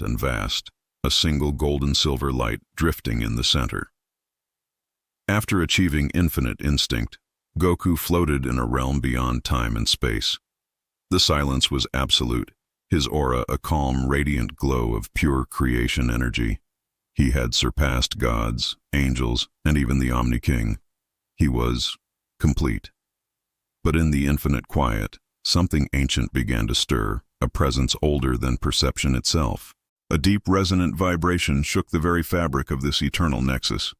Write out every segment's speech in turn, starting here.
and vast, a single golden-silver light drifting in the center. After achieving infinite instinct, Goku floated in a realm beyond time and space. The silence was absolute, his aura a calm, radiant glow of pure creation energy. He had surpassed gods, angels, and even the Omni-King. He was complete. But in the infinite quiet, something ancient began to stir, a presence older than perception itself. A deep resonant vibration shook the very fabric of this eternal nexus.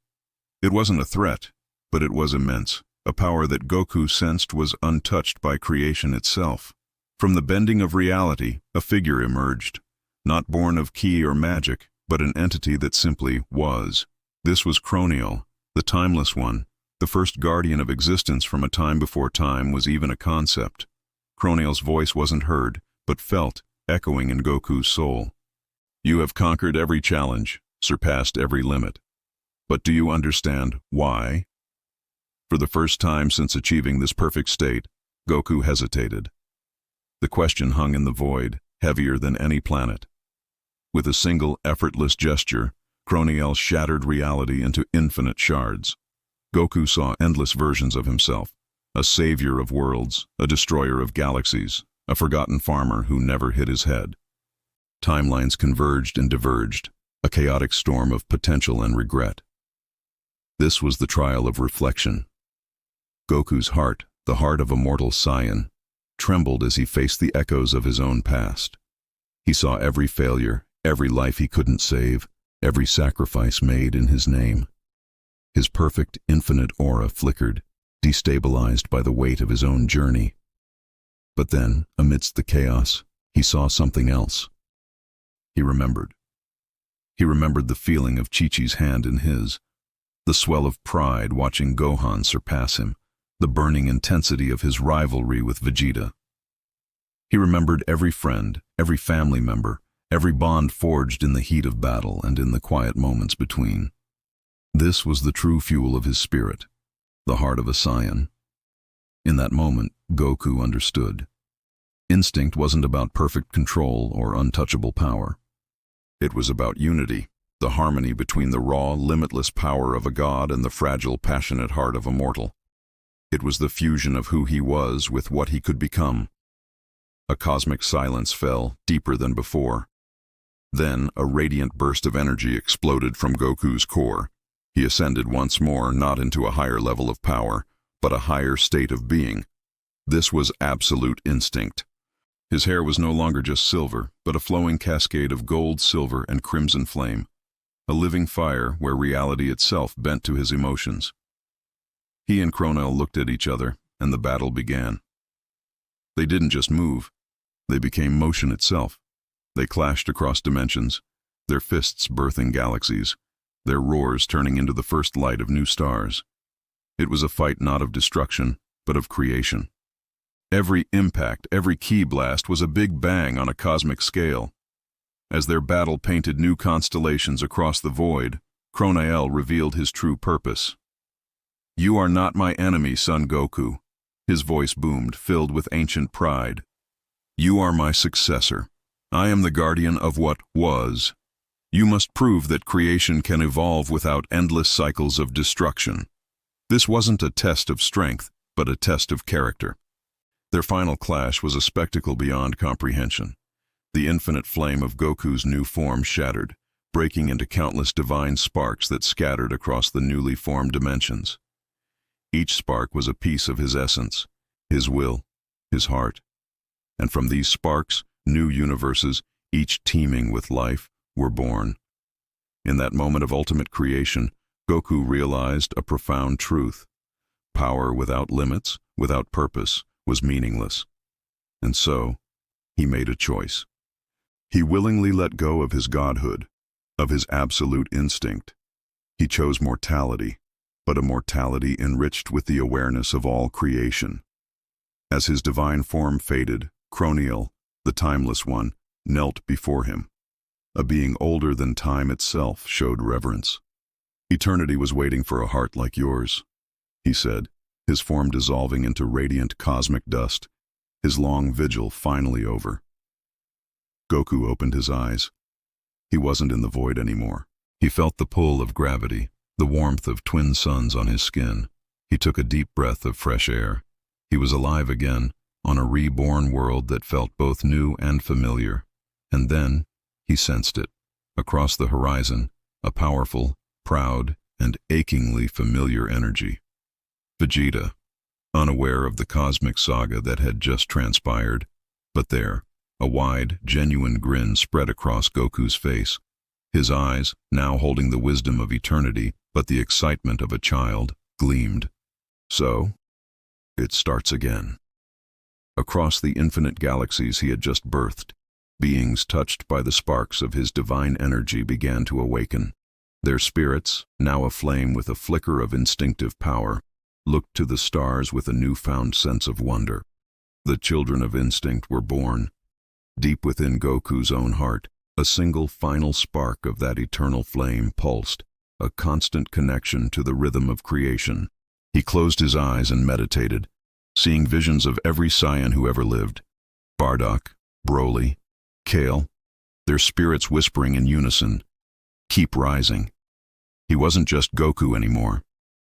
It wasn't a threat, but it was immense, a power that Goku sensed was untouched by creation itself. From the bending of reality, a figure emerged, not born of ki or magic, but an entity that simply was. This was Chronael, the timeless one, the first guardian of existence from a time before time was even a concept. Chronael's voice wasn't heard, but felt, echoing in Goku's soul. You have conquered every challenge, surpassed every limit. But do you understand why? For the first time since achieving this perfect state, Goku hesitated. The question hung in the void, heavier than any planet. With a single, effortless gesture, Chronael shattered reality into infinite shards. Goku saw endless versions of himself, a savior of worlds, a destroyer of galaxies, a forgotten farmer who never hit his head. Timelines converged and diverged, a chaotic storm of potential and regret. This was the trial of reflection. Goku's heart, the heart of a mortal Saiyan, trembled as he faced the echoes of his own past. He saw every failure, every life he couldn't save, every sacrifice made in his name. His perfect, infinite aura flickered, destabilized by the weight of his own journey. But then, amidst the chaos, he saw something else. He remembered. He remembered the feeling of Chi-Chi's hand in his, the swell of pride watching Gohan surpass him, the burning intensity of his rivalry with Vegeta. He remembered every friend, every family member, every bond forged in the heat of battle and in the quiet moments between. This was the true fuel of his spirit, the heart of a Saiyan. In that moment, Goku understood. Instinct wasn't about perfect control or untouchable power. It was about unity, the harmony between the raw, limitless power of a god and the fragile, passionate heart of a mortal. It was the fusion of who he was with what he could become. A cosmic silence fell, deeper than before. Then, a radiant burst of energy exploded from Goku's core. He ascended once more, not into a higher level of power, but a higher state of being. This was absolute instinct. His hair was no longer just silver, but a flowing cascade of gold, silver, and crimson flame, a living fire where reality itself bent to his emotions. He and Chronael looked at each other, and the battle began. They didn't just move, they became motion itself. They clashed across dimensions, their fists birthing galaxies, their roars turning into the first light of new stars. It was a fight not of destruction, but of creation. Every impact, every ki blast was a big bang on a cosmic scale. As their battle painted new constellations across the void, Chronael revealed his true purpose. You are not my enemy, son Goku. His voice boomed, filled with ancient pride. You are my successor. I am the guardian of what was. You must prove that creation can evolve without endless cycles of destruction. This wasn't a test of strength, but a test of character. Their final clash was a spectacle beyond comprehension. The infinite flame of Goku's new form shattered, breaking into countless divine sparks that scattered across the newly formed dimensions. Each spark was a piece of his essence, his will, his heart. And from these sparks, new universes, each teeming with life, were born. In that moment of ultimate creation, Goku realized a profound truth. Power without limits, without purpose, was meaningless. And so, he made a choice. He willingly let go of his godhood, of his absolute instinct. He chose mortality, but a mortality enriched with the awareness of all creation. As his divine form faded, Chronael, the timeless one, knelt before him. A being older than time itself showed reverence. Eternity was waiting for a heart like yours, he said, his form dissolving into radiant cosmic dust, his long vigil finally over. Goku opened his eyes. He wasn't in the void anymore. He felt the pull of gravity, the warmth of twin suns on his skin. He took a deep breath of fresh air. He was alive again, on a reborn world that felt both new and familiar. And then, he sensed it. Across the horizon, a powerful, proud, and achingly familiar energy. Vegeta, unaware of the cosmic saga that had just transpired, but there, a wide, genuine grin spread across Goku's face. His eyes, now holding the wisdom of eternity, but the excitement of a child, gleamed. So, it starts again. Across the infinite galaxies he had just birthed, beings touched by the sparks of his divine energy began to awaken. Their spirits, now aflame with a flicker of instinctive power, looked to the stars with a newfound sense of wonder. The children of instinct were born. Deep within Goku's own heart, a single final spark of that eternal flame pulsed, a constant connection to the rhythm of creation. He closed his eyes and meditated, seeing visions of every Saiyan who ever lived. Bardock, Broly, Kale, their spirits whispering in unison, "Keep rising." He wasn't just Goku anymore.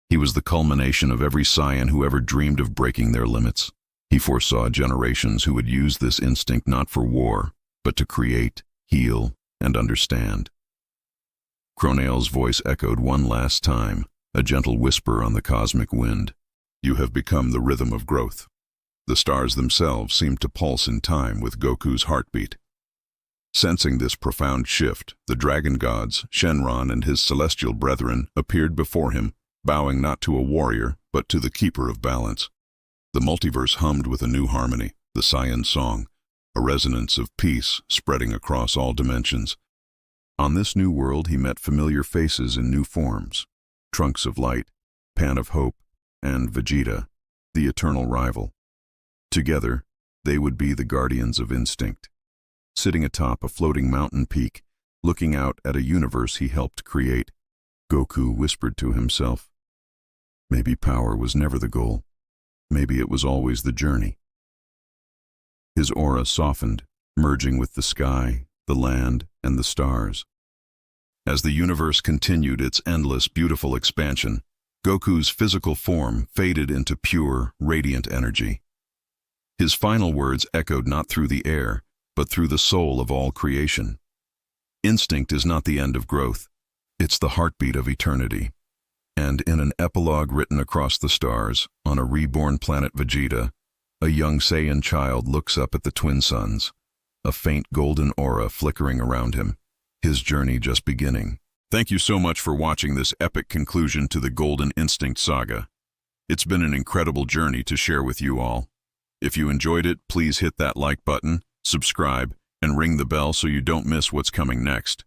He was the culmination of every Saiyan who ever dreamed of breaking their limits. He foresaw generations who would use this instinct not for war, but to create, heal, and understand. Chronael's voice echoed one last time, a gentle whisper on the cosmic wind. "You have become the rhythm of growth." The stars themselves seemed to pulse in time with Goku's heartbeat. Sensing this profound shift, the dragon gods, Shenron and his celestial brethren, appeared before him, bowing not to a warrior, but to the keeper of balance. The multiverse hummed with a new harmony, the Saiyan song, a resonance of peace spreading across all dimensions. On this new world he met familiar faces in new forms: Trunks of Light, Pan of Hope, and Vegeta, the eternal rival. Together, they would be the guardians of instinct. Sitting atop a floating mountain peak, looking out at a universe he helped create, Goku whispered to himself, maybe power was never the goal. Maybe it was always the journey. His aura softened, merging with the sky, the land, and the stars. As the universe continued its endless, beautiful expansion, Goku's physical form faded into pure, radiant energy. His final words echoed not through the air, but through the soul of all creation. Instinct is not the end of growth. It's the heartbeat of eternity. And in an epilogue written across the stars, on a reborn planet Vegeta, a young Saiyan child looks up at the twin suns, a faint golden aura flickering around him, his journey just beginning. Thank you so much for watching this epic conclusion to the Golden Instinct saga. It's been an incredible journey to share with you all. If you enjoyed it, please hit that like button, subscribe, and ring the bell so you don't miss what's coming next.